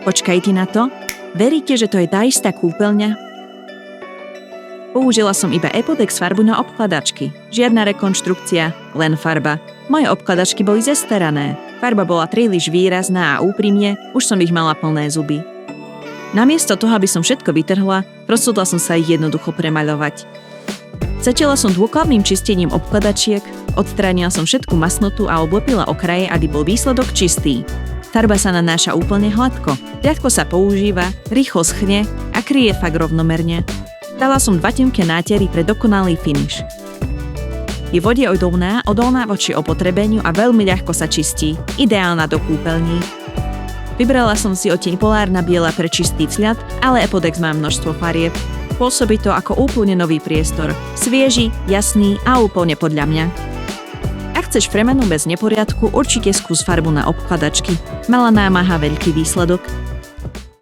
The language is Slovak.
Počkajte na to. Veríte, že to je tá istá kúpeľňa? Použila som iba Epotex farbu na obkladačky. Žiadna rekonštrukcia, len farba. Moje obkladačky boli zastarané. Farba bola príliš výrazná a úprimne, už som ich mala plné zuby. Namiesto toho, aby som všetko vytrhla, rozhodla som sa ich jednoducho premaľovať. Začala som dôkladným čistením obkladačiek, odstránila som všetku masnotu a oblepila okraje, aby bol výsledok čistý. Farba sa nanáša úplne hladko, ľahko sa používa, rýchlo schne a kryje fakt rovnomerne. Dala som 2 tenké nátery pre dokonalý finish. Je vodeodolná, odolná voči opotrebeniu a veľmi ľahko sa čistí, ideálna do kúpeľní. Vybrala som si odtieň polárna biela pre čistý vzhľad, ale Epotex má množstvo farieb. Pôsobí to ako úplne nový priestor, svieži, jasný a úplne podľa mňa. Ak chceš premenu bez neporiadku, určite skús farbu na obkladačky. Malá námaha, veľký výsledok.